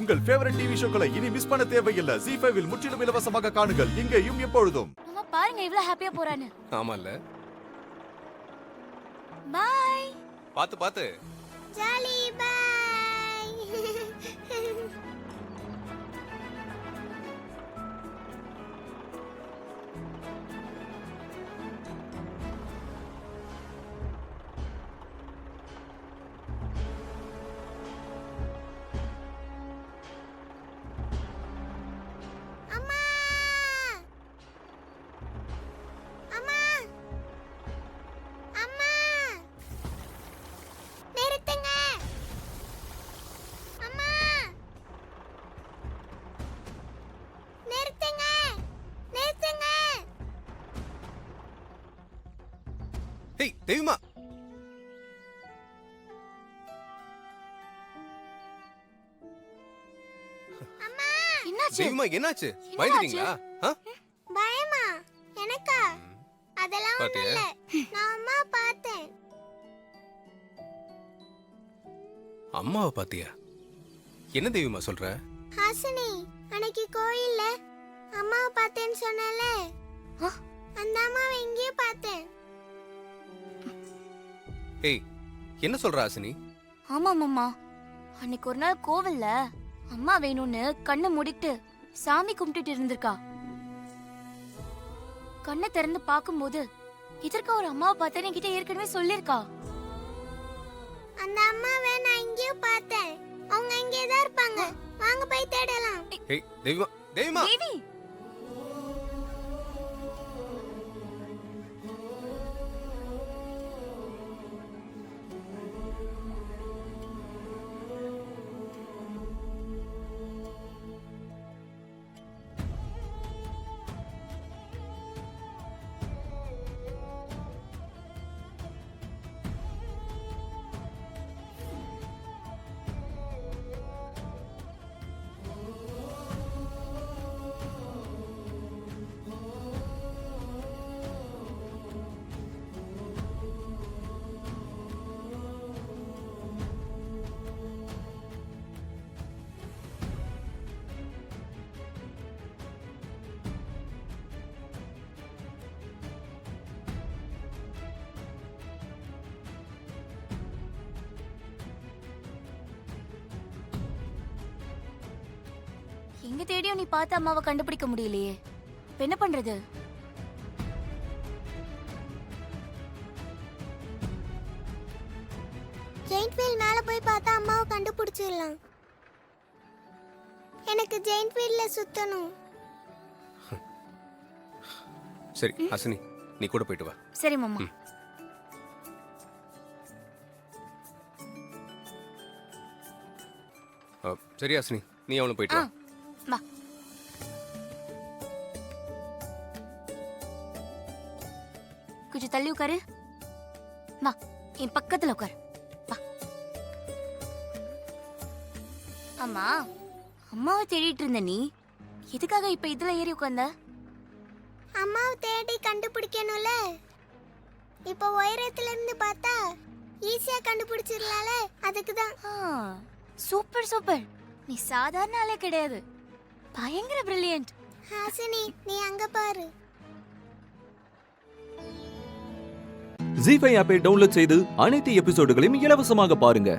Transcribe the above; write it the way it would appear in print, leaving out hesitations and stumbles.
உங்கள் favourite TV ஷோக்களை இனி miss பண்ண தேவையில்லை. ZEE5 இல் முற்றிலும் இலவசமாக காணுங்கள், இங்கேயும் எப்பொழுதும். அம்மா பாருங்க இவ்வளவு ஹாப்பியா போறானு. ஆமால்ல. பை. பாத்து பாத்து. Jolly bye. ஹேய் தேவிமா. என்னாச்சு? தேவிமா என்னாச்சு? பயந்துட்டீங்களா? பயமா? எனக்கா? அதெல்லாம் ஒண்ணும் இல்ல. நான் அம்மா பார்த்தேன். அம்மாவை பாத்தியா? என்ன தேவிமா சொல்ற? ஹாசினி, அன்னைக்கு கோயில்ல அம்மாவை பார்த்தேன்னு சொன்னல, அந்த அம்மாவை எங்கேயும் பார்த்தேன். ஏய் என்ன சொல்ற ஹாசினி? ஆமா மாமா, அன்னைக்கு ஒரு நாள் கோவில்ல அம்மா வேணும்னு கண்ணை மூடிட்டு சாமி கும்பிட்டுட்டு இருந்திருக்கா. கண்ணை திறந்து பாக்கும்போது இதற்கா ஒரு அம்மாவை பார்த்தேன்னு என்கிட்ட ஏற்கனவே சொல்லிருக்கா. அந்த அம்மாவை நான் எங்கேயும் பார்த்தேன். அவங்க இங்கே தான் இருப்பாங்க. வாங்க போய் தேடலாம். ஏய் தேவிமா, தேவிமா. தேவி எங்க தேடியும் நீ பார்த்த அம்மாவை கண்டுபிடிக்க முடியலையே. இப்ப என்ன பண்றது? ஜெயிண்ட் வீல் மேல போய் பார்த்தா அம்மாவை கண்டுபிடிச்சிடலாம். எனக்கு ஜெயிண்ட் வீல்ல சுத்தணும். சரி ஹாசினி, நீ கூட போயிட்டு வா. சரி மாமா. சரி ஹாசினி, நீ அவனும் போயிட்டு வா. வா. கொஞ்சம் தள்ளி உட்காரு. வா, என் பக்கத்துல உட்காரு. வா. அம்மா, அம்மாவை தேடிட்டு இருந்த நீ எதுக்காக இப்ப இதுல ஏறி உட்கார்ந்த? அம்மாவை தேடி கண்டுபிடிக்கணும்ல. இப்போ உயரத்துல இருந்து பார்த்தா ஈஸியா கண்டுபிடிச்சிடலாம்ல, அதுக்கு தான். Super super. நீ சாதாரண ஆளே கிடையாது, பயங்கர பிரில்லியன்ட். ஹாசினி, நீ அங்க பாரு. ZEE5 ஆப்பை டவுன்லோட் செய்து அனைத்து எபிசோடுகளையும் இலவசமாக பாருங்க.